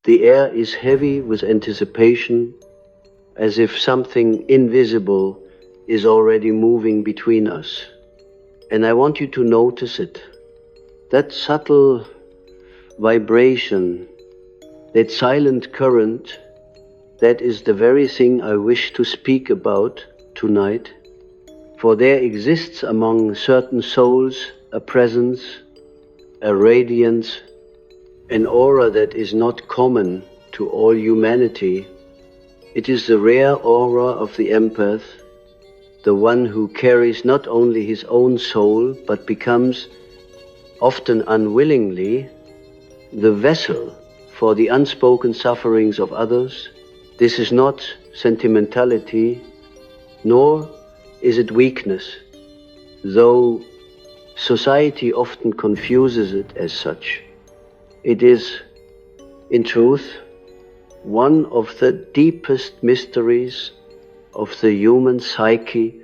The air is heavy with anticipation, as if something invisible is already moving between us. And I want you to notice it. That subtle vibration, that silent current, that is the very thing I wish to speak about tonight. For there exists among certain souls a presence, a radiance, an aura that is not common to all humanity. It is the rare aura of the empath, the one who carries not only his own soul, but becomes, often unwillingly, the vessel for the unspoken sufferings of others. This is not sentimentality, nor is it weakness, though society often confuses it as such. It is, in truth, one of the deepest mysteries of the human psyche,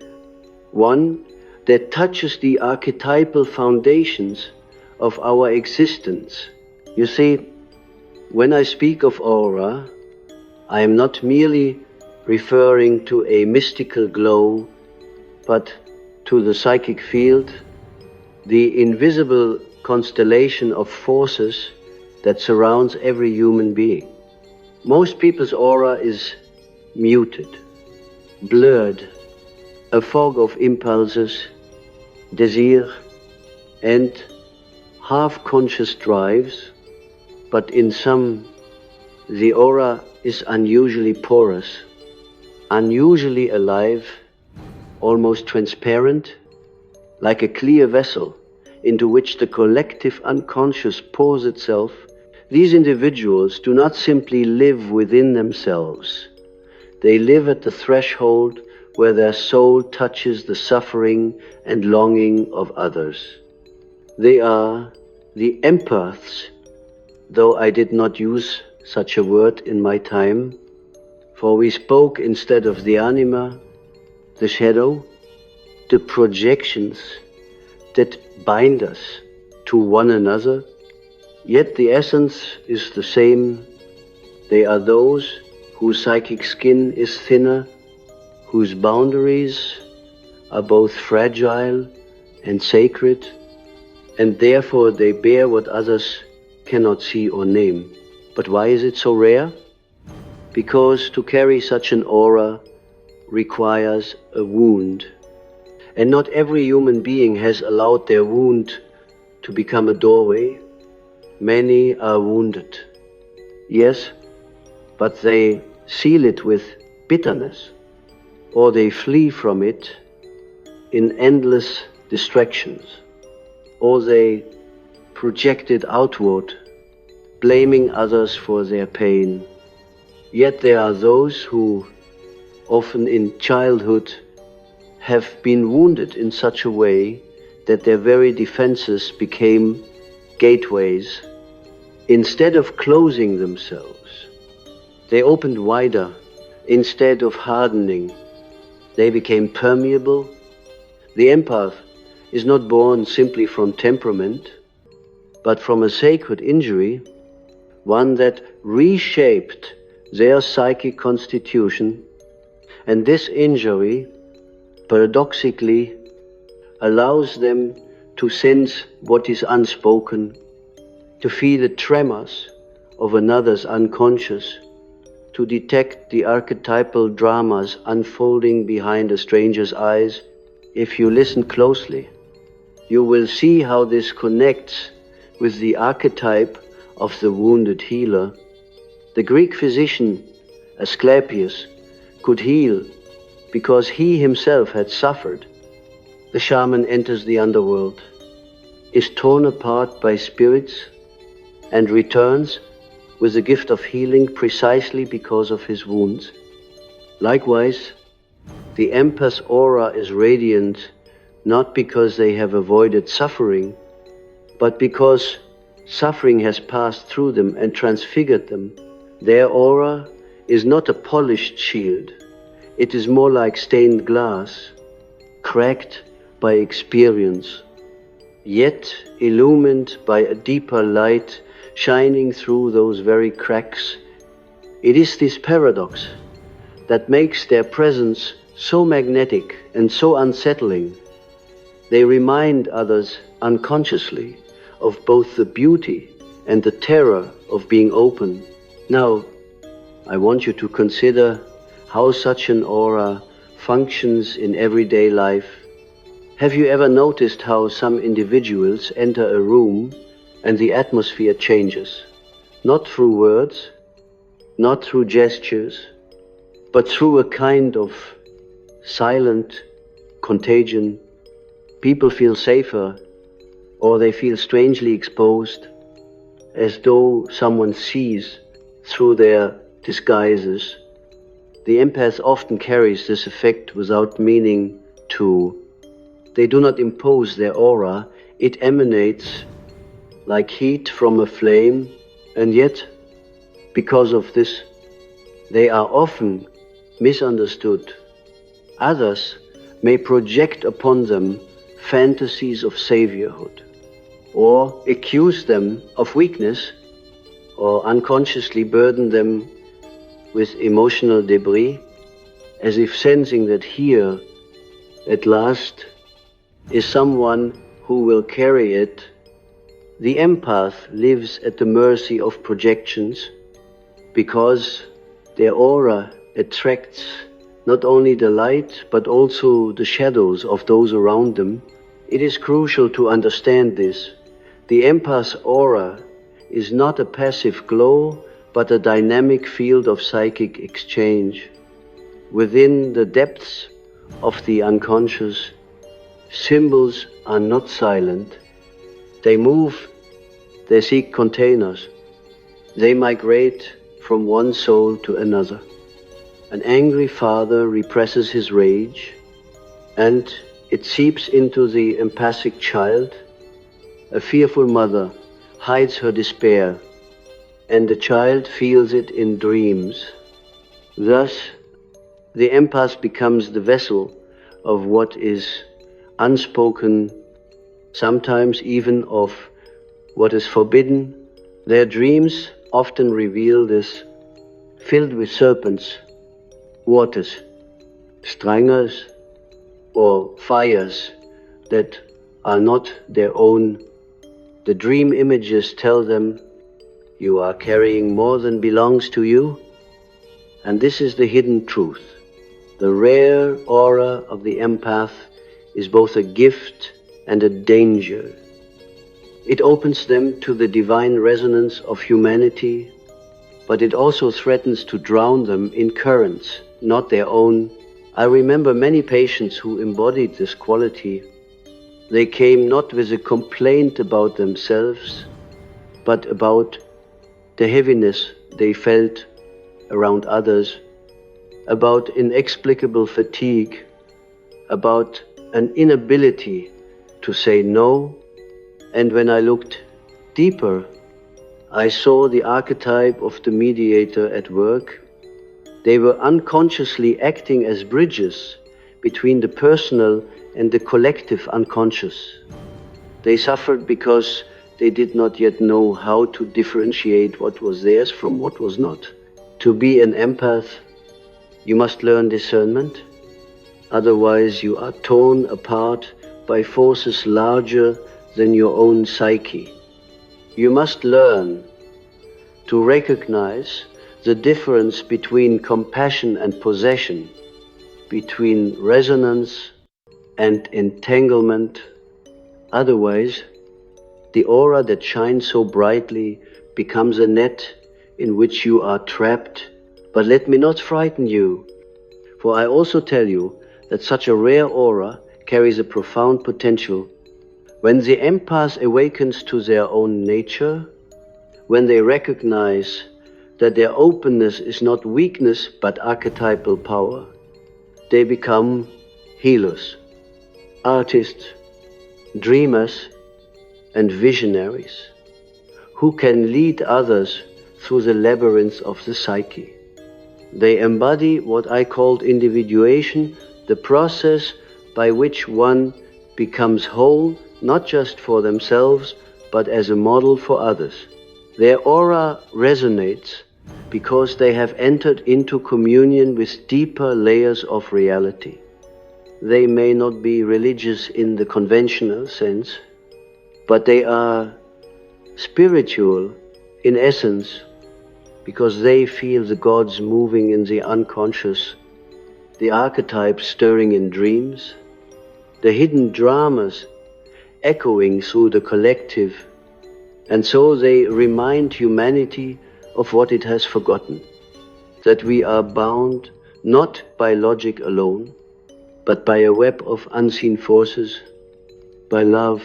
one that touches the archetypal foundations of our existence. You see, when I speak of aura, I am not merely referring to a mystical glow, but to the psychic field, the invisible constellation of forces that surrounds every human being. Most people's aura is muted, blurred, a fog of impulses, desire, and half-conscious drives, but in some, the aura is unusually porous, unusually alive, almost transparent, like a clear vessel into which the collective unconscious pours itself. These individuals do not simply live within themselves. They live at the threshold where their soul touches the suffering and longing of others. They are the empaths, though I did not use such a word in my time, for we spoke instead of the anima, the shadow, the projections that bind us to one another. Yet the essence is the same. They are those whose psychic skin is thinner, whose boundaries are both fragile and sacred, and therefore they bear what others cannot see or name. But why is it so rare? Because to carry such an aura requires a wound. And not every human being has allowed their wound to become a doorway. Many are wounded, yes, but they seal it with bitterness, or they flee from it in endless distractions, or they project it outward, blaming others for their pain. Yet there are those who, often in childhood, have been wounded in such a way that their very defenses became gateways. Instead of closing themselves, they opened wider. Instead of hardening, they became permeable. The empath is not born simply from temperament, but from a sacred injury, one that reshaped their psychic constitution, and this injury, paradoxically, allows them to sense what is unspoken, to feel the tremors of another's unconscious, to detect the archetypal dramas unfolding behind a stranger's eyes. If you listen closely, you will see how this connects with the archetype of the wounded healer. The Greek physician Asclepius could heal because he himself had suffered. The shaman enters the underworld, is torn apart by spirits, and returns with the gift of healing precisely because of his wounds. Likewise, the empath's aura is radiant not because they have avoided suffering, but because suffering has passed through them and transfigured them. Their aura is not a polished shield. It is more like stained glass, cracked by experience, yet illumined by a deeper light shining through those very cracks. It is this paradox that makes their presence so magnetic and so unsettling. They remind others unconsciously of both the beauty and the terror of being open. Now, I want you to consider how such an aura functions in everyday life. Have you ever noticed how some individuals enter a room and the atmosphere changes? Not through words, not through gestures, but through a kind of silent contagion. People feel safer, or they feel strangely exposed, as though someone sees through their disguises. The empath often carries this effect without meaning to. They do not impose their aura, it emanates like heat from a flame, and yet, because of this, they are often misunderstood. Others may project upon them fantasies of saviorhood, or accuse them of weakness, or unconsciously burden them with emotional debris, as if sensing that here, at last, is someone who will carry it. The empath lives at the mercy of projections because their aura attracts not only the light but also the shadows of those around them. It is crucial to understand this. The empath's aura is not a passive glow but a dynamic field of psychic exchange. Within the depths of the unconscious, symbols are not silent. They move, they seek containers, they migrate from one soul to another. An angry father represses his rage, and it seeps into the empathic child. A fearful mother hides her despair, and the child feels it in dreams. Thus, the empath becomes the vessel of what is unspoken, sometimes even of what is forbidden. Their dreams often reveal this, filled with serpents, waters, strangers, or fires that are not their own. The dream images tell them, you are carrying more than belongs to you, and this is the hidden truth. The rare aura of the empath is both a gift and a danger. It opens them to the divine resonance of humanity, but it also threatens to drown them in currents, not their own. I remember many patients who embodied this quality. They came not with a complaint about themselves, but about the heaviness they felt around others, about inexplicable fatigue, about an inability to say no. And when I looked deeper, I saw the archetype of the mediator at work. They were unconsciously acting as bridges between the personal and the collective unconscious. They suffered because they did not yet know how to differentiate what was theirs from what was not. To be an empath, you must learn discernment. Otherwise, you are torn apart by forces larger than your own psyche. You must learn to recognize the difference between compassion and possession, between resonance and entanglement. Otherwise, the aura that shines so brightly becomes a net in which you are trapped. But let me not frighten you, for I also tell you that such a rare aura carries a profound potential. When the empath awakens to their own nature, when they recognize that their openness is not weakness but archetypal power, they become healers, artists, dreamers, and visionaries who can lead others through the labyrinths of the psyche. They embody what I called individuation, the process by which one becomes whole, not just for themselves, but as a model for others. Their aura resonates because they have entered into communion with deeper layers of reality. They may not be religious in the conventional sense, but they are spiritual in essence because they feel the gods moving in the unconscious, the archetypes stirring in dreams, the hidden dramas echoing through the collective, and so they remind humanity of what it has forgotten, that we are bound not by logic alone, but by a web of unseen forces, by love,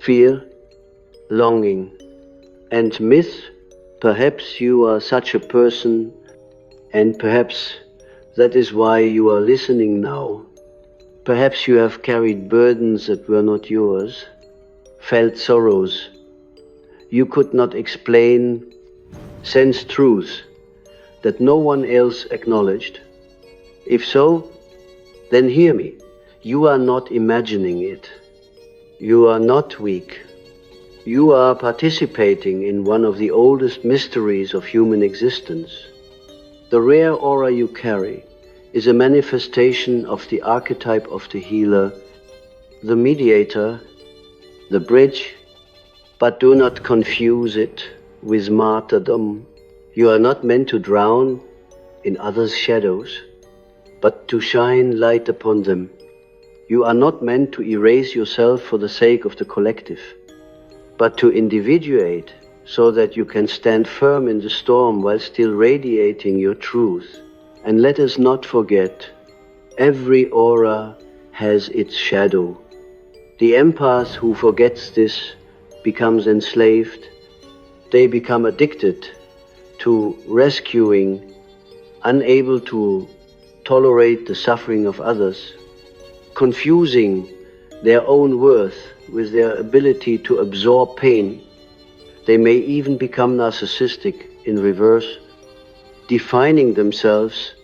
fear, longing, and myth. Perhaps you are such a person, and perhaps that is why you are listening now. Perhaps you have carried burdens that were not yours, felt sorrows you could not explain, sensed truths that no one else acknowledged. If so, then hear me. You are not imagining it. You are not weak. You are participating in one of the oldest mysteries of human existence. The rare aura you carry is a manifestation of the archetype of the healer, the mediator, the bridge, but do not confuse it with martyrdom. You are not meant to drown in others' shadows, but to shine light upon them. You are not meant to erase yourself for the sake of the collective, but to individuate so that you can stand firm in the storm while still radiating your truth. And let us not forget, every aura has its shadow. The empath who forgets this becomes enslaved. They become addicted to rescuing, unable to tolerate the suffering of others, confusing their own worth with their ability to absorb pain. They may even become narcissistic in reverse, defining themselves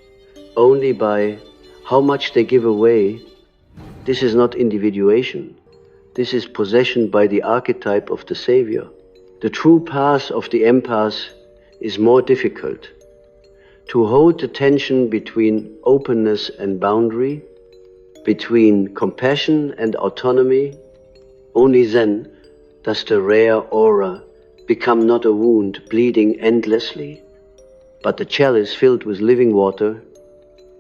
only by how much they give away. This is not individuation. This is possession by the archetype of the savior. The true path of the empath is more difficult. To hold the tension between openness and boundary, between compassion and autonomy, only then does the rare aura become not a wound bleeding endlessly, but a chalice filled with living water,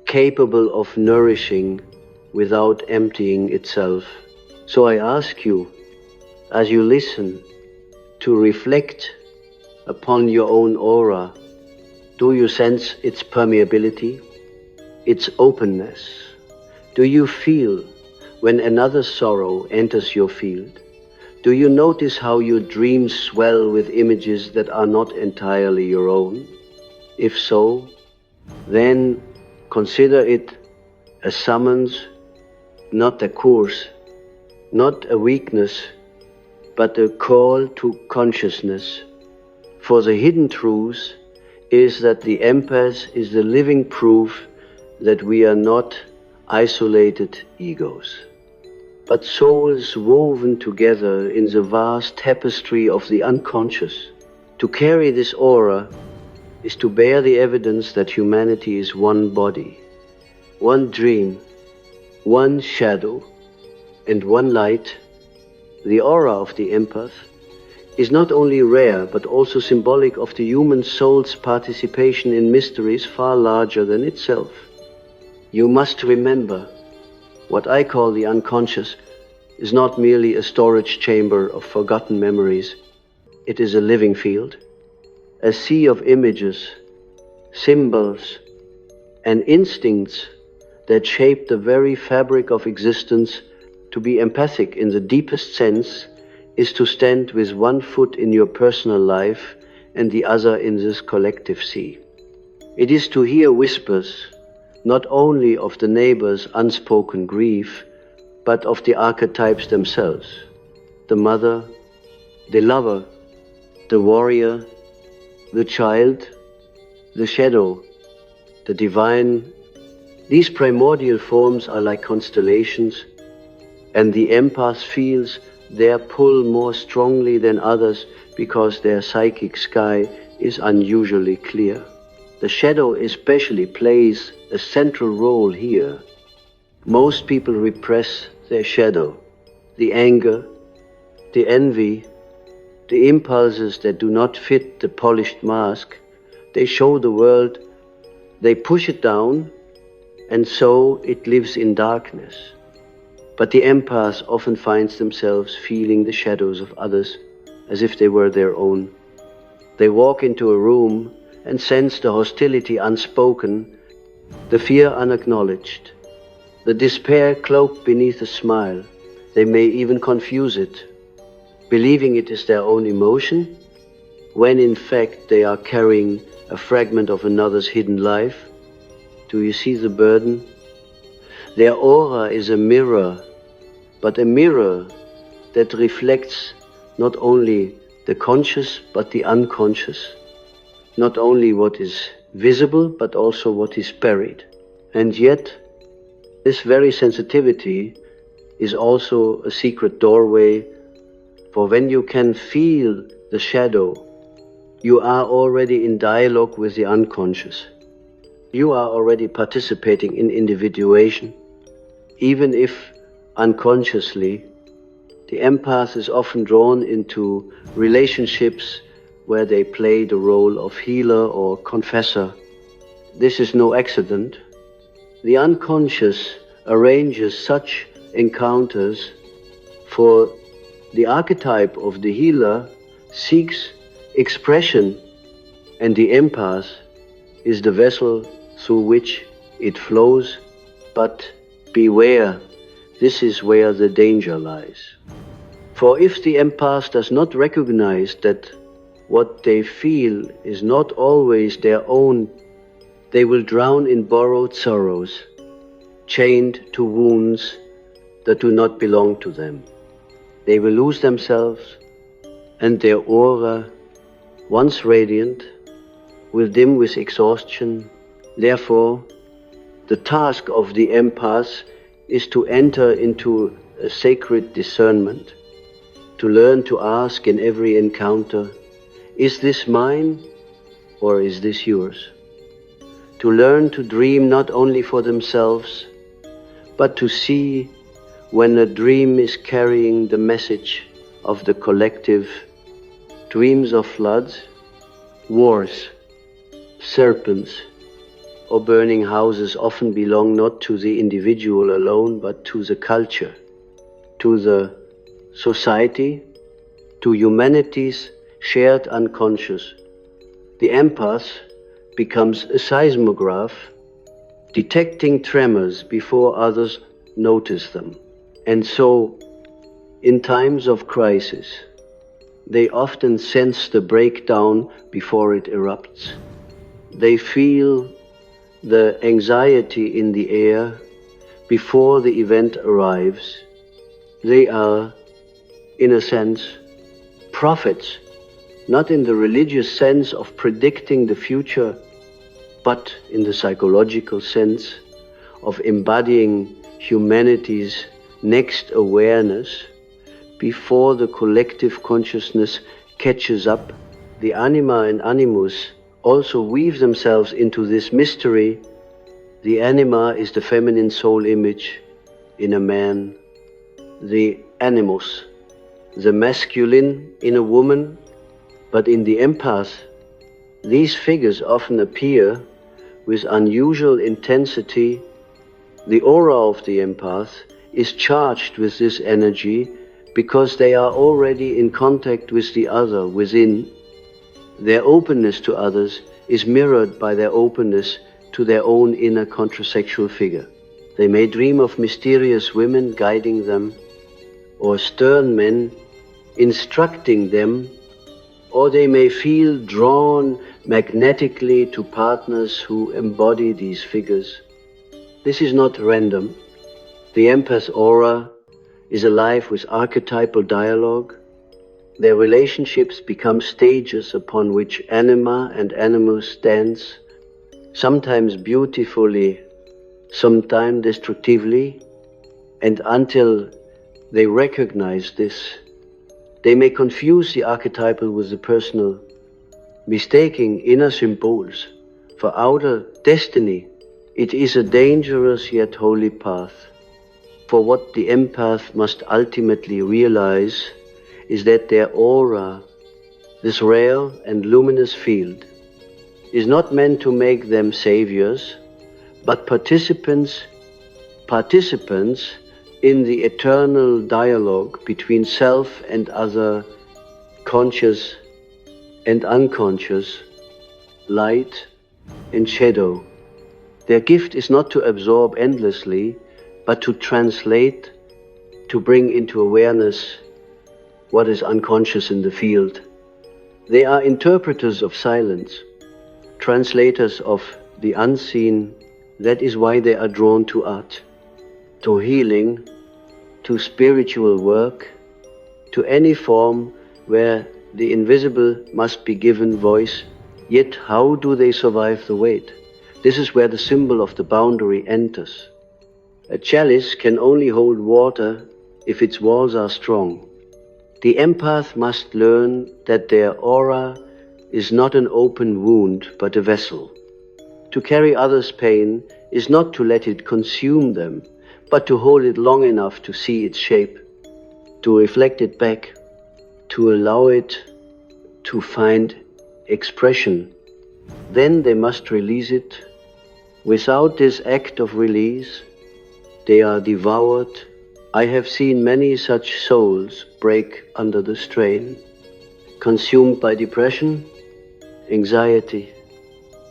capable of nourishing without emptying itself. So I ask you, as you listen, to reflect upon your own aura. Do you sense its permeability, its openness? Do you feel when another sorrow enters your field? Do you notice how your dreams swell with images that are not entirely your own? If so, then consider it a summons, not a course, not a weakness, but a call to consciousness. For the hidden truth is that the empath is the living proof that we are not isolated egos, but souls woven together in the vast tapestry of the unconscious. To carry this aura is to bear the evidence that humanity is one body, one dream, one shadow, and one light. The aura of the empath is not only rare, but also symbolic of the human soul's participation in mysteries far larger than itself. You must remember, what I call the unconscious is not merely a storage chamber of forgotten memories. It is a living field, a sea of images, symbols, and instincts that shape the very fabric of existence. To be empathic in the deepest sense is to stand with one foot in your personal life and the other in this collective sea. It is to hear whispers, not only of the neighbor's unspoken grief, but of the archetypes themselves, the mother, the lover, the warrior, the child, the shadow, the divine. These primordial forms are like constellations, and the empath feels They pull more strongly than others because their psychic sky is unusually clear. The shadow especially plays a central role here. Most people repress their shadow, the anger, the envy, the impulses that do not fit the polished mask. They show the world, they push it down, and so it lives in darkness. But the empath often finds themselves feeling the shadows of others as if they were their own. They walk into a room and sense the hostility unspoken, the fear unacknowledged, the despair cloaked beneath a smile. They may even confuse it, believing it is their own emotion, when in fact they are carrying a fragment of another's hidden life. Do you see the burden? Their aura is a mirror, but a mirror that reflects not only the conscious but the unconscious, not only what is visible but also what is buried. And yet, this very sensitivity is also a secret doorway, for when you can feel the shadow, you are already in dialogue with the unconscious. You are already participating in individuation, even if unconsciously. The empath is often drawn into relationships where they play the role of healer or confessor. This is no accident. The unconscious arranges such encounters, for the archetype of the healer seeks expression, and the empath is the vessel through which it flows. But beware, this is where the danger lies. For if the empath does not recognize that what they feel is not always their own, they will drown in borrowed sorrows, chained to wounds that do not belong to them. They will lose themselves, and their aura, once radiant, will dim with exhaustion. Therefore, the task of the empath is to enter into a sacred discernment, to learn to ask in every encounter, is this mine or is this yours? To learn to dream not only for themselves, but to see when a dream is carrying the message of the collective. Dreams of floods, wars, serpents, or burning houses often belong not to the individual alone, but to the culture, to the society, to humanity's shared unconscious. The empath becomes a seismograph, detecting tremors before others notice them. And so, in times of crisis, they often sense the breakdown before it erupts. They feel the anxiety in the air before the event arrives. They are, in a sense, prophets, not in the religious sense of predicting the future, but in the psychological sense of embodying humanity's next awareness before the collective consciousness catches up. The anima and animus also weave themselves into this mystery. The anima is the feminine soul image in a man, the animus, the masculine in a woman. But in the empath, these figures often appear with unusual intensity. The aura of the empath is charged with this energy because they are already in contact with the other within. Their openness to others is mirrored by their openness to their own inner contrasexual figure. They may dream of mysterious women guiding them, or stern men instructing them, or they may feel drawn magnetically to partners who embody these figures. This is not random. The empath aura is alive with archetypal dialogue. Their relationships become stages upon which anima and animus dance, sometimes beautifully, sometimes destructively, and until They recognize this. They may confuse the archetypal with the personal, mistaking inner symbols for outer destiny. It is a dangerous yet holy path. For what the empath must ultimately realize is that their aura, this rare and luminous field, is not meant to make them saviors, but participants in the eternal dialogue between self and other, conscious and unconscious, light and shadow. Their gift is not to absorb endlessly, but to translate, to bring into awareness what is unconscious in the field. They are interpreters of silence, translators of the unseen. That is why they are drawn to art, to healing, to spiritual work, to any form where the invisible must be given voice. Yet how do they survive the weight? This is where the symbol of the boundary enters. A chalice can only hold water if its walls are strong. The empath must learn that their aura is not an open wound, but a vessel. To carry others' pain is not to let it consume them, but to hold it long enough to see its shape, to reflect it back, to allow it to find expression. Then they must release it. Without this act of release, they are devoured. I have seen many such souls break under the strain, consumed by depression, anxiety,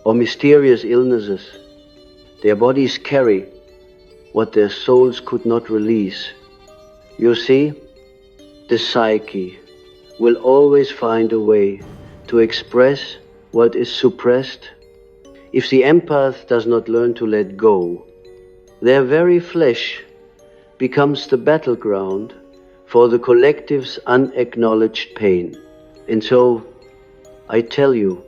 or mysterious illnesses. Their bodies carry what their souls could not release. You see, the psyche will always find a way to express what is suppressed. If the empath does not learn to let go, their very flesh becomes the battleground for the collective's unacknowledged pain. And so, I tell you,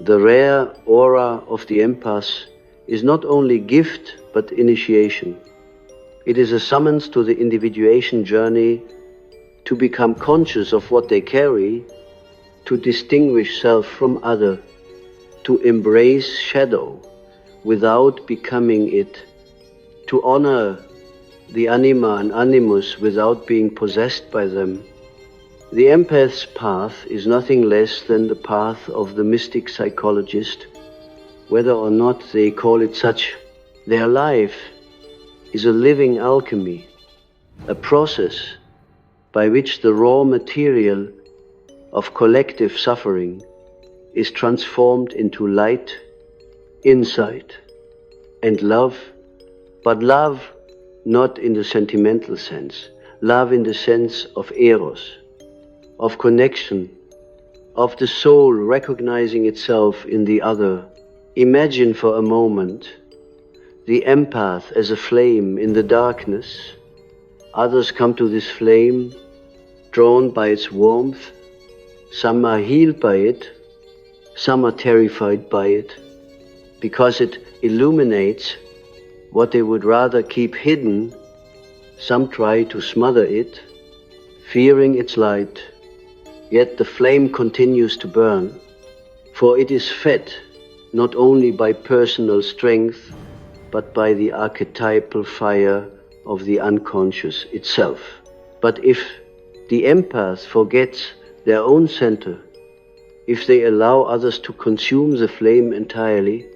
the rare aura of the empath is not only gift, but initiation. It is a summons to the individuation journey to become conscious of what they carry, to distinguish self from other, to embrace shadow without becoming it, to honor the anima and animus without being possessed by them. The empath's path is nothing less than the path of the mystic psychologist, whether or not they call it such. Their life is a living alchemy, a process by which the raw material of collective suffering is transformed into light, insight, and love, but love not in the sentimental sense, love in the sense of eros, of connection, of the soul recognizing itself in the other. Imagine for a moment the empath as a flame in the darkness. Others come to this flame, drawn by its warmth. Some are healed by it, some are terrified by it, because it illuminates what they would rather keep hidden. Some try to smother it, fearing its light, yet the flame continues to burn, for it is fed not only by personal strength, but by the archetypal fire of the unconscious itself. But if the empath forgets their own center, if they allow others to consume the flame entirely,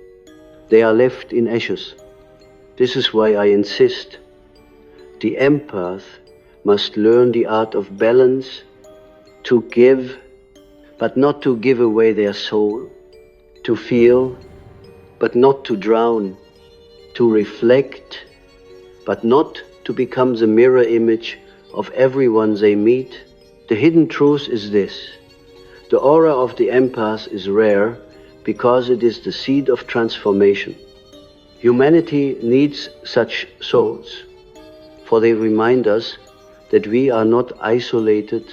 they are left in ashes. This is why I insist the empath must learn the art of balance, to give, but not to give away their soul, to feel, but not to drown, to reflect, but not to become the mirror image of everyone they meet. The hidden truth is this: the aura of the empath is rare because it is the seed of transformation. Humanity needs such souls, for they remind us that we are not isolated,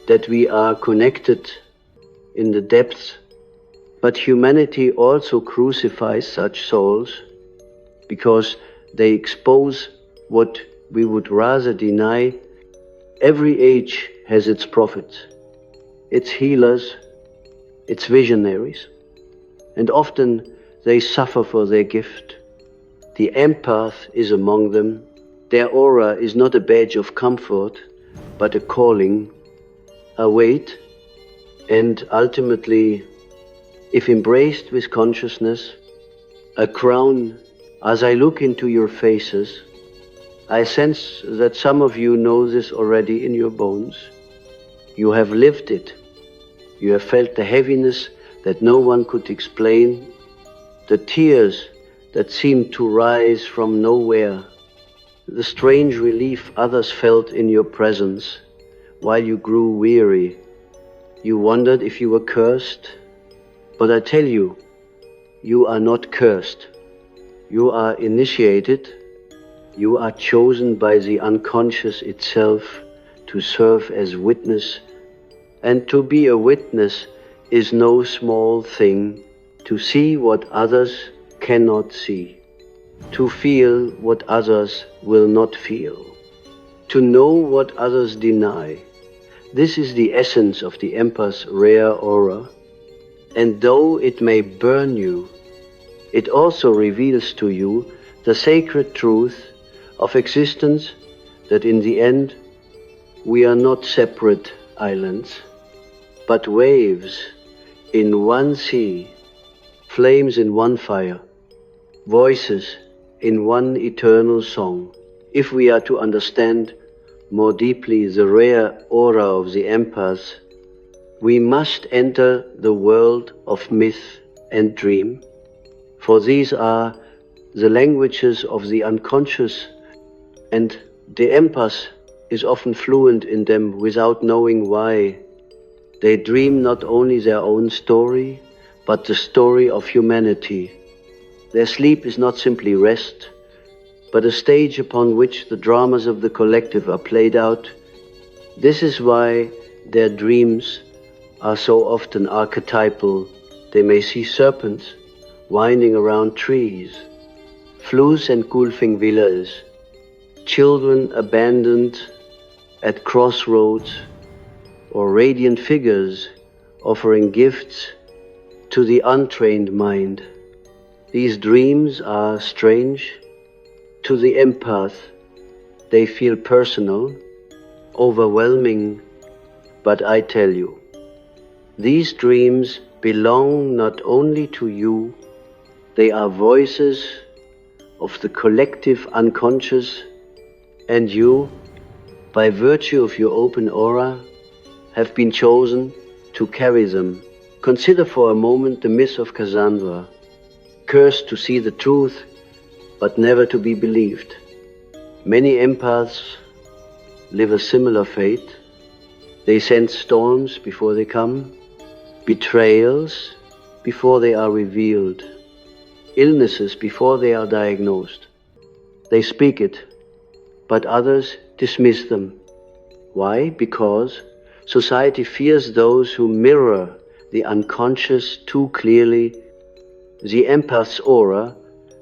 that we are connected in the depths. But humanity also crucifies such souls because they expose what we would rather deny. Every age has its prophets, its healers, its visionaries, and often they suffer for their gift. The empath is among them. Their aura is not a badge of comfort, but a calling, a weight, and ultimately, if embraced with consciousness, a crown. As I look into your faces, I sense that some of you know this already in your bones. You have lived it. You have felt the heaviness that no one could explain, the tears that seemed to rise from nowhere, the strange relief others felt in your presence while you grew weary. You wondered if you were cursed, but I tell you, you are not cursed. You are initiated. You are chosen by the unconscious itself to serve as witness. And to be a witness is no small thing. To see what others cannot see. To feel what others will not feel. To know what others deny. This is the essence of the empath's rare aura. And though it may burn you, it also reveals to you the sacred truth of existence, that in the end we are not separate islands, but waves in one sea, flames in one fire, voices in one eternal song. If we are to understand more deeply the rare aura of the empath, we must enter the world of myth and dream, for these are the languages of the unconscious, and the empath is often fluent in them without knowing why. They dream not only their own story, but the story of humanity. Their sleep is not simply rest, but a stage upon which the dramas of the collective are played out. This is why their dreams are so often archetypal. They may see serpents winding around trees, flues and gulfing villas, children abandoned at crossroads, or radiant figures offering gifts to the untrained mind. These dreams are strange. To the empath, they feel personal, overwhelming, but I tell you, these dreams belong not only to you, they are voices of the collective unconscious, and you, by virtue of your open aura, have been chosen to carry them. Consider for a moment the myth of Cassandra, cursed to see the truth, but never to be believed. Many empaths live a similar fate. They sense storms before they come, betrayals before they are revealed, illnesses before they are diagnosed. They speak it, but others dismiss them. Why? Because society fears those who mirror the unconscious too clearly. The empath's aura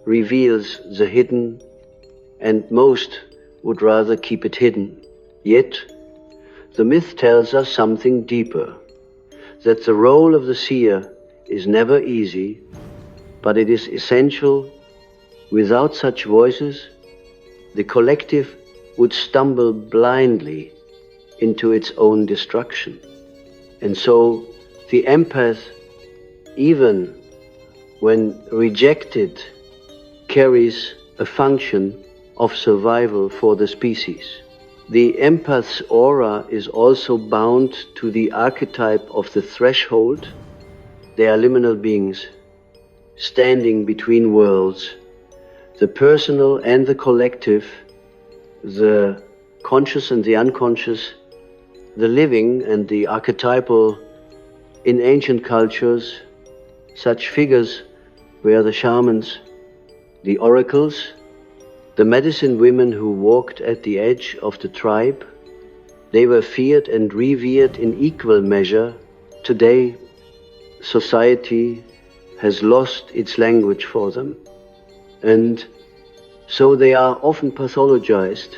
reveals the hidden, and most would rather keep it hidden. Yet, the myth tells us something deeper, that the role of the seer is never easy, but it is essential. Without such voices, the collective would stumble blindly into its own destruction. And so, the empath, even when rejected, carries a function of survival for the species. The empath's aura is also bound to the archetype of the threshold. They are liminal beings, standing between worlds, the personal and the collective, the conscious and the unconscious, the living and the archetypal. In ancient cultures, such figures were the shamans, the oracles, the medicine women who walked at the edge of the tribe. They were feared and revered in equal measure. Today, society has lost its language for them, and so they are often pathologized.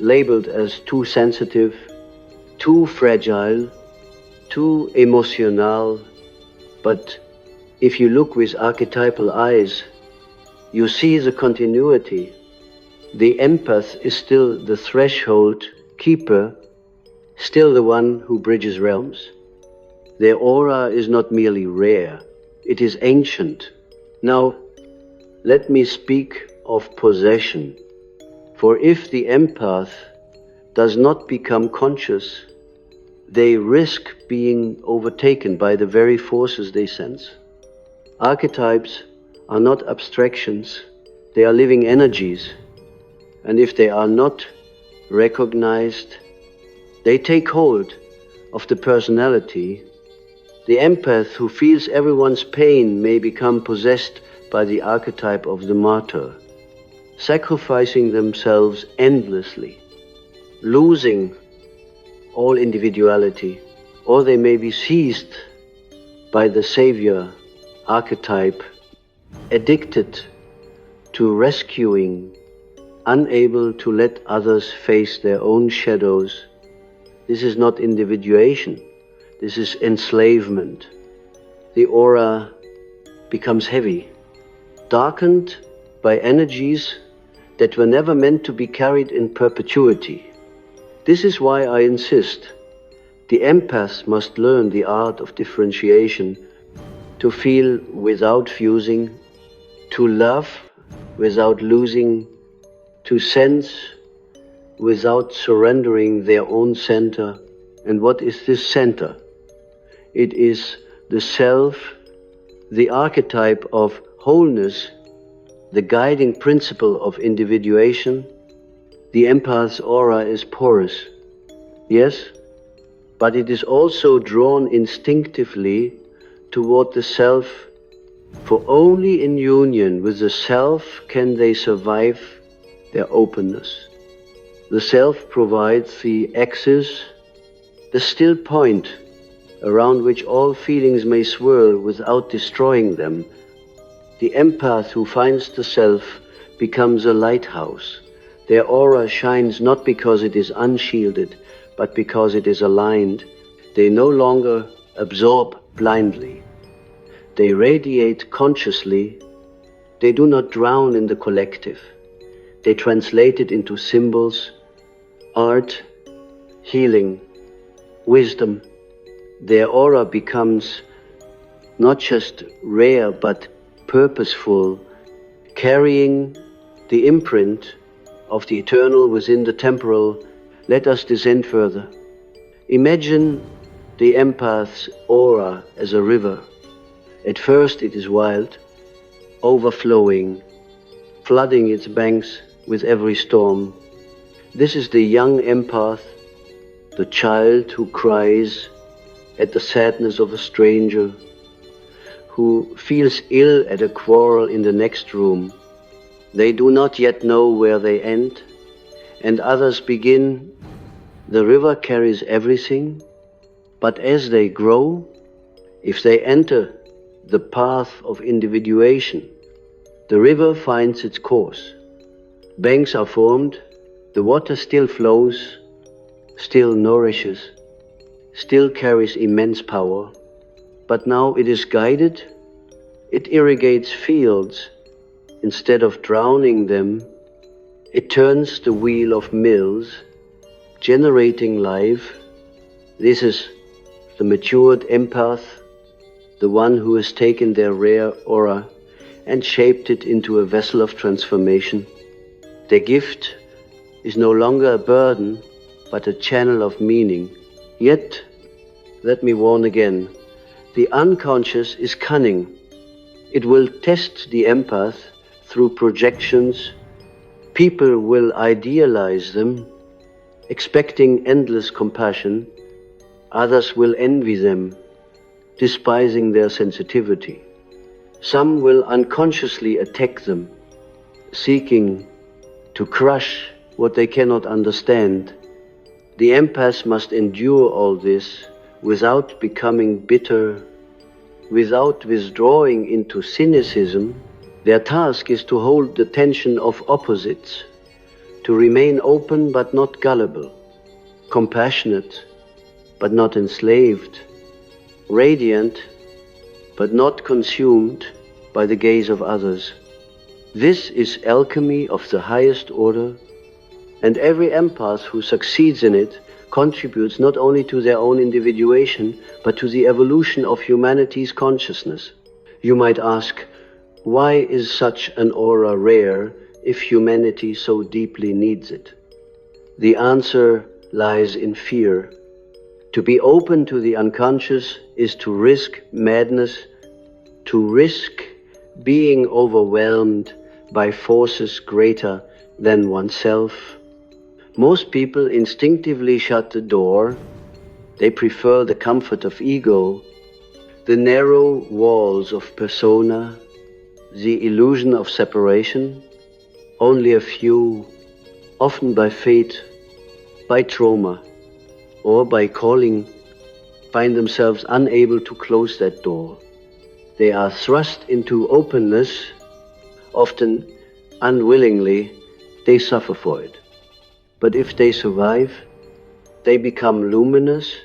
labeled as too sensitive, too fragile, too emotional, but if you look with archetypal eyes, you see the continuity. The empath is still the threshold keeper, still the one who bridges realms. Their aura is not merely rare, it is ancient. Now, let me speak of possession. For if the empath does not become conscious, they risk being overtaken by the very forces they sense. Archetypes are not abstractions, they are living energies. And if they are not recognized, they take hold of the personality. The empath who feels everyone's pain may become possessed by the archetype of the martyr, sacrificing themselves endlessly, losing all individuality, or they may be seized by the savior archetype, addicted to rescuing, unable to let others face their own shadows. This is not individuation, this is enslavement. The aura becomes heavy, darkened by energies that were never meant to be carried in perpetuity. This is why I insist, the empath must learn the art of differentiation, to feel without fusing, to love without losing, to sense without surrendering their own center. And what is this center? It is the self, the archetype of wholeness, the guiding principle of individuation. The empath's aura is porous, yes, but it is also drawn instinctively toward the self, for only in union with the self can they survive their openness. The self provides the axis, the still point around which all feelings may swirl without destroying them. The empath who finds the self becomes a lighthouse. Their aura shines not because it is unshielded, but because it is aligned. They no longer absorb blindly. They radiate consciously. They do not drown in the collective. They translate it into symbols, art, healing, wisdom. Their aura becomes not just rare but purposeful, carrying the imprint of the eternal within the temporal. Let us descend further. Imagine the empath's aura as a river. At first it is wild, overflowing, flooding its banks with every storm. This is the young empath, the child who cries at the sadness of a stranger, who feels ill at a quarrel in the next room. They do not yet know where they end, and others begin. The river carries everything, but as they grow, if they enter the path of individuation, the river finds its course. Banks are formed, the water still flows, still nourishes, still carries immense power, but now it is guided, it irrigates fields. Instead of drowning them, it turns the wheel of mills, generating life. This is the matured empath, the one who has taken their rare aura and shaped it into a vessel of transformation. Their gift is no longer a burden, but a channel of meaning. Yet, let me warn again, the unconscious is cunning. It will test the empath through projections. People will idealize them, expecting endless compassion. Others will envy them, despising their sensitivity. Some will unconsciously attack them, seeking to crush what they cannot understand. The empath must endure all this without becoming bitter, without withdrawing into cynicism. Their task is to hold the tension of opposites, to remain open but not gullible, compassionate but not enslaved, radiant but not consumed by the gaze of others. This is alchemy of the highest order, and every empath who succeeds in it contributes not only to their own individuation, but to the evolution of humanity's consciousness. You might ask, why is such an aura rare if humanity so deeply needs it? The answer lies in fear. To be open to the unconscious is to risk madness, to risk being overwhelmed by forces greater than oneself. Most people instinctively shut the door. They prefer the comfort of ego, the narrow walls of persona, the illusion of separation. Only a few, often by fate, by trauma, or by calling, find themselves unable to close that door. They are thrust into openness, often unwillingly. They suffer for it. But if they survive, they become luminous.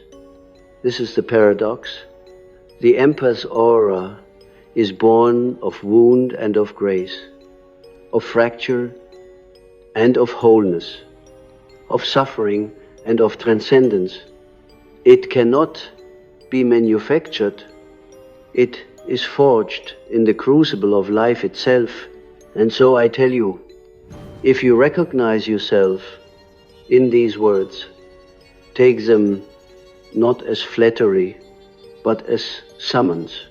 This is the paradox. The empath's aura is born of wound and of grace, of fracture and of wholeness, of suffering and of transcendence. It cannot be manufactured. It is forged in the crucible of life itself. And so I tell you, if you recognize yourself in these words, take them not as flattery, but as summons.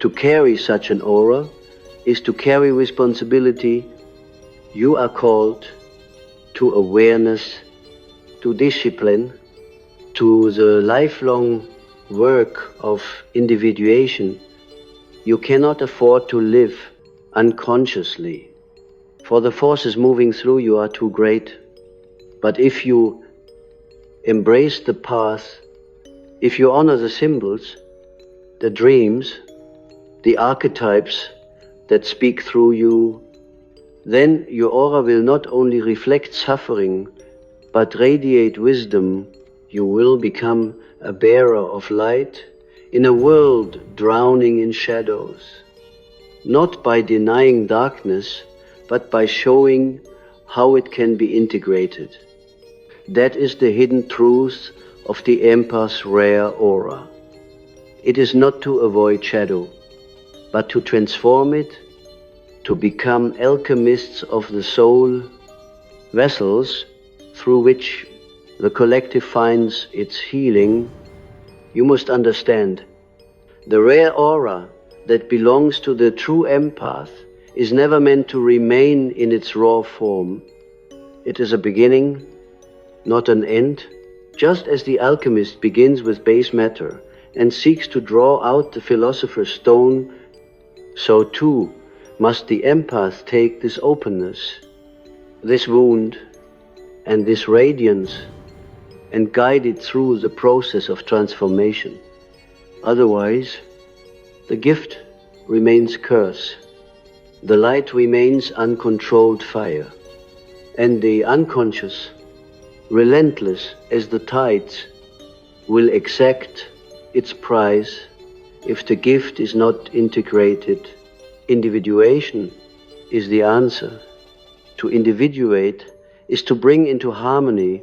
To carry such an aura is to carry responsibility. You are called to awareness, to discipline, to the lifelong work of individuation. You cannot afford to live unconsciously, for the forces moving through you are too great. But if you embrace the path, if you honor the symbols, the dreams, the archetypes that speak through you, then your aura will not only reflect suffering, but radiate wisdom. You will become a bearer of light in a world drowning in shadows, not by denying darkness, but by showing how it can be integrated. That is the hidden truth of the empath's rare aura. It is not to avoid shadow, but to transform it, to become alchemists of the soul, vessels through which the collective finds its healing. You must understand, the rare aura that belongs to the true empath is never meant to remain in its raw form. It is a beginning, not an end. Just as the alchemist begins with base matter and seeks to draw out the philosopher's stone, so too must the empath take this openness, this wound, and this radiance, and guide it through the process of transformation. Otherwise, the gift remains curse, the light remains uncontrolled fire, and the unconscious, relentless as the tides, will exact its price if the gift is not integrated. Individuation is the answer. To individuate is to bring into harmony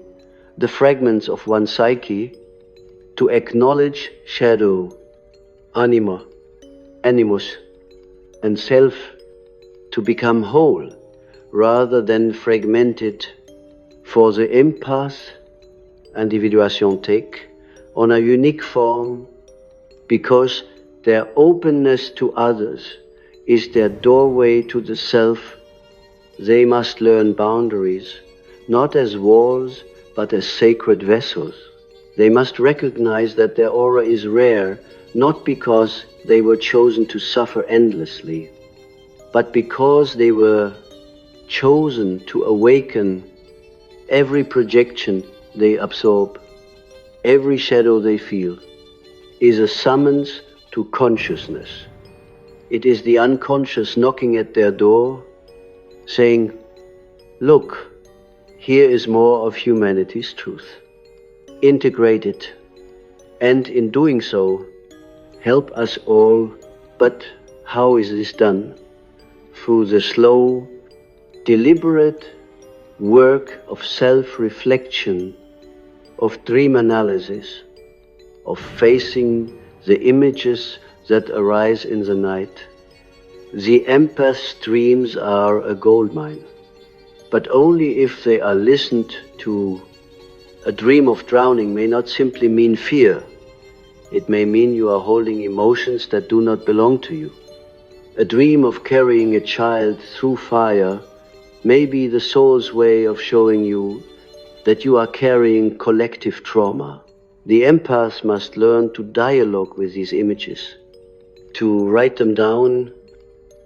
the fragments of one's psyche, to acknowledge shadow, anima, animus, and self, to become whole rather than fragmented. For the empath, individuation take on a unique form because their openness to others is their doorway to the self. They must learn boundaries, not as walls, but as sacred vessels. They must recognize that their aura is rare, not because they were chosen to suffer endlessly, but because they were chosen to awaken. Every projection they absorb, every shadow they feel, is a summons to consciousness. It is the unconscious knocking at their door, saying, "Look, here is more of humanity's truth. Integrate it, and in doing so, help us all. But how is this done? Through the slow, deliberate work of self-reflection, of dream analysis, of facing the images that arise in the night. The empath's dreams are a goldmine, but only if they are listened to. A dream of drowning may not simply mean fear. It may mean you are holding emotions that do not belong to you. A dream of carrying a child through fire may be the soul's way of showing you that you are carrying collective trauma. The empath must learn to dialogue with these images, to write them down,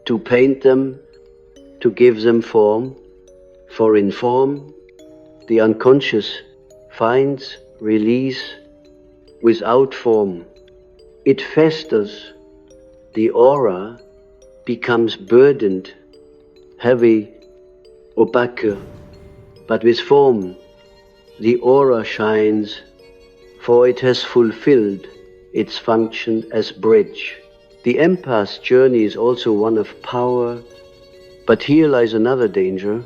to paint them, to give them form. For in form, the unconscious finds release. Without form, it festers. The aura becomes burdened, heavy, opaque. But with form, the aura shines, for it has fulfilled its function as bridge. The empath's journey is also one of power, but here lies another danger.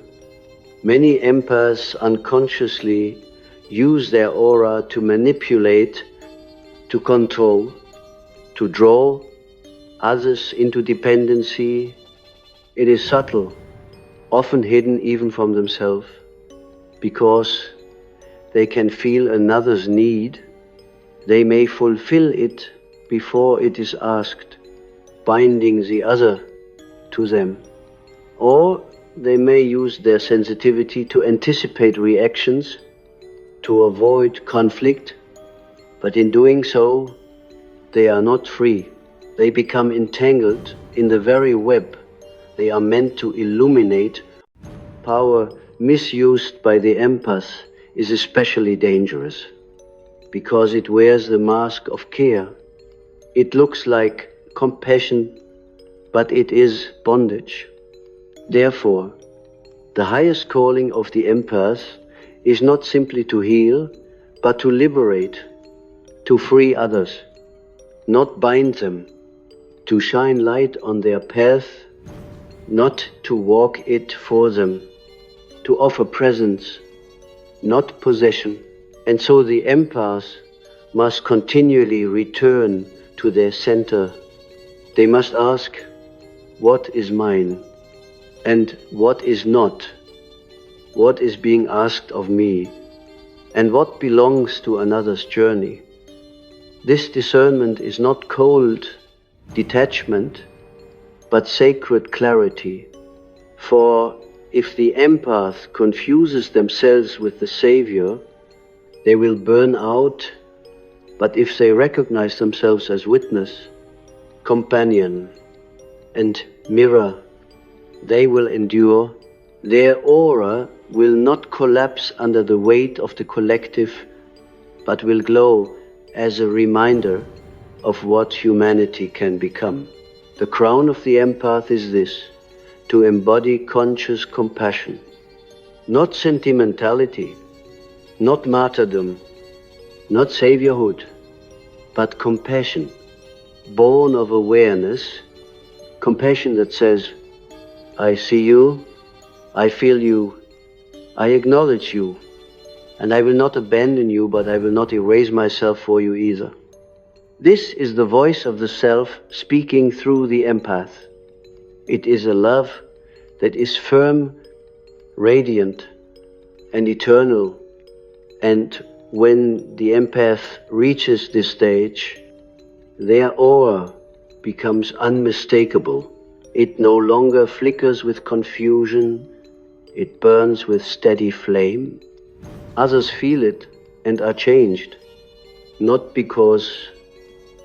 Many empaths unconsciously use their aura to manipulate, to control, to draw others into dependency. It is subtle, often hidden even from themselves, because they can feel another's need. They may fulfill it before it is asked, binding the other to them. Or they may use their sensitivity to anticipate reactions, to avoid conflict, but in doing so, they are not free. They become entangled in the very web they are meant to illuminate. Power misused by the empath is especially dangerous, because it wears the mask of care. It looks like compassion, but it is bondage. Therefore, the highest calling of the empath is not simply to heal, but to liberate, to free others, not bind them, to shine light on their path, not to walk it for them, to offer presence, not possession. And so the empath must continually return to their center. They must ask, what is mine and what is not? What is being asked of me and what belongs to another's journey? This discernment is not cold detachment, but sacred clarity. For if the empath confuses themselves with the Savior, they will burn out. But if they recognize themselves as witness, companion, and mirror, they will endure. Their aura will not collapse under the weight of the collective, but will glow as a reminder of what humanity can become. The crown of the empath is this: to embody conscious compassion, not sentimentality, not martyrdom, not saviorhood, but compassion, born of awareness, compassion that says, I see you, I feel you, I acknowledge you, and I will not abandon you, but I will not erase myself for you either. This is the voice of the self speaking through the empath. It is a love that is firm, radiant, and eternal. And when the empath reaches this stage, their aura becomes unmistakable. It no longer flickers with confusion, it burns with steady flame. Others feel it and are changed, not because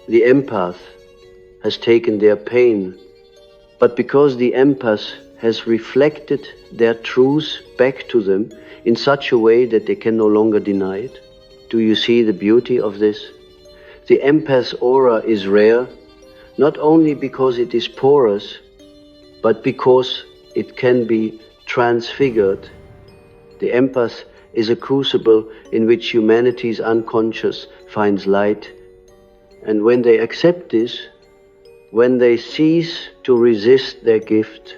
the empath has taken their pain, but because the empath has reflected their truth back to them in such a way that they can no longer deny it. Do you see the beauty of this? The empath's aura is rare, not only because it is porous, but because it can be transfigured. The empath is a crucible in which humanity's unconscious finds light. And when they accept this, when they cease to resist their gift,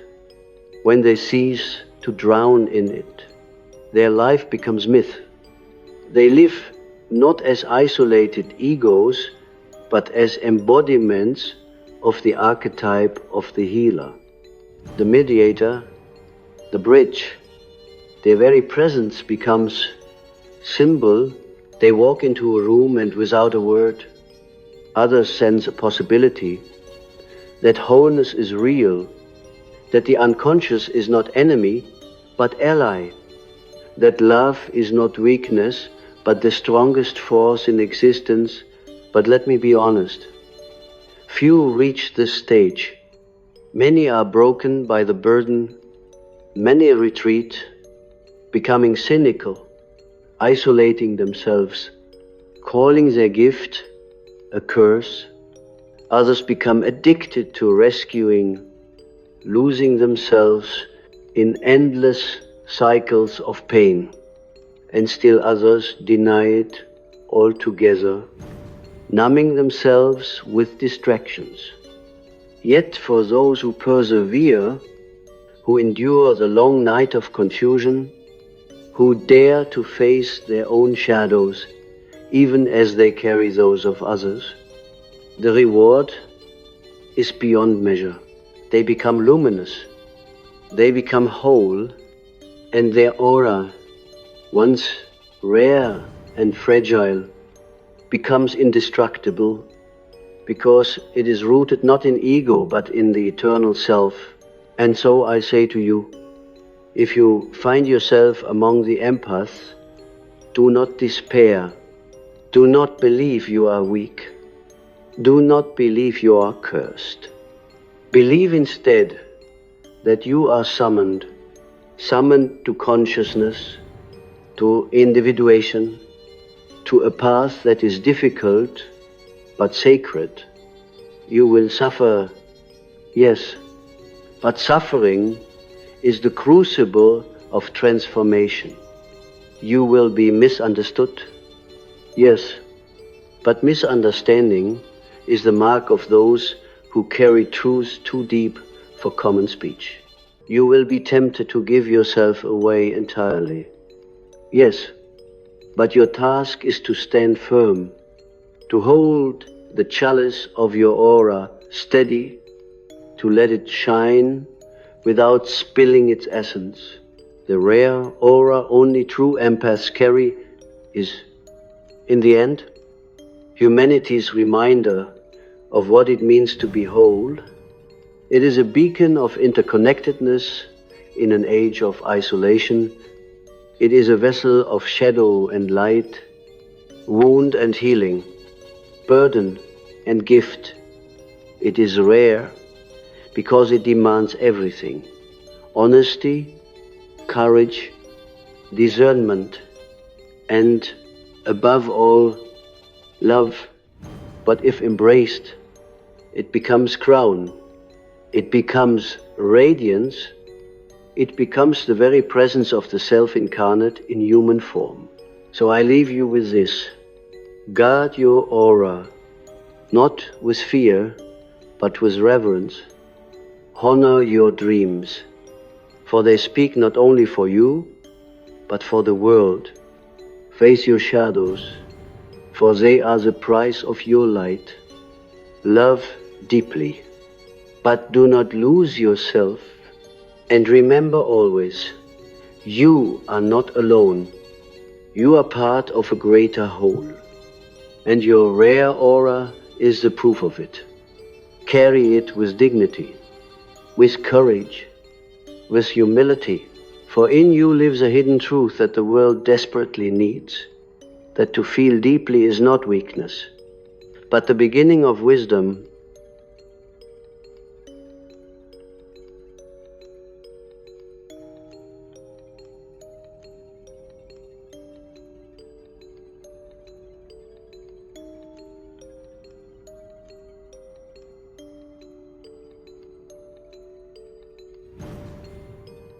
when they cease to drown in it, their life becomes myth. They live not as isolated egos, but as embodiments of the archetype of the healer, the mediator, the bridge. Their very presence becomes symbol. They walk into a room and without a word, others sense a possibility that wholeness is real, that the unconscious is not enemy, but ally, that love is not weakness, but the strongest force in existence. But let me be honest, few reach this stage. Many are broken by the burden, many retreat, becoming cynical, isolating themselves, calling their gift a curse. Others become addicted to rescuing, losing themselves in endless cycles of pain, and still others deny it altogether, numbing themselves with distractions. Yet for those who persevere, who endure the long night of confusion, who dare to face their own shadows, even as they carry those of others, the reward is beyond measure. They become luminous, they become whole, and their aura, once rare and fragile, becomes indestructible, because it is rooted not in ego but in the eternal self. And so I say to you, if you find yourself among the empaths, do not despair, do not believe you are weak, do not believe you are cursed. Believe instead that you are summoned to consciousness, to individuation, to a path that is difficult but sacred. You will suffer, yes, but suffering is the crucible of transformation. You will be misunderstood, yes, but misunderstanding is the mark of those who carry truth too deep for common speech. You will be tempted to give yourself away entirely. Yes, but your task is to stand firm, to hold the chalice of your aura steady, to let it shine without spilling its essence. The rare aura only true empaths carry is, in the end, humanity's reminder of what it means to be whole. It is a beacon of interconnectedness in an age of isolation. It is a vessel of shadow and light, wound and healing, burden and gift. It is rare because it demands everything: honesty, courage, discernment, and above all, love. But if embraced, it becomes crown, it becomes radiance, it becomes the very presence of the self incarnate in human form. So I leave you with this: guard your aura, not with fear, but with reverence. Honor your dreams, for they speak not only for you, but for the world. Face your shadows, for they are the price of your light. Love deeply, but do not lose yourself. And remember always, you are not alone. You are part of a greater whole. And your rare aura is the proof of it. Carry it with dignity, with courage, with humility, for in you lives a hidden truth that the world desperately needs, that to feel deeply is not weakness, but the beginning of wisdom,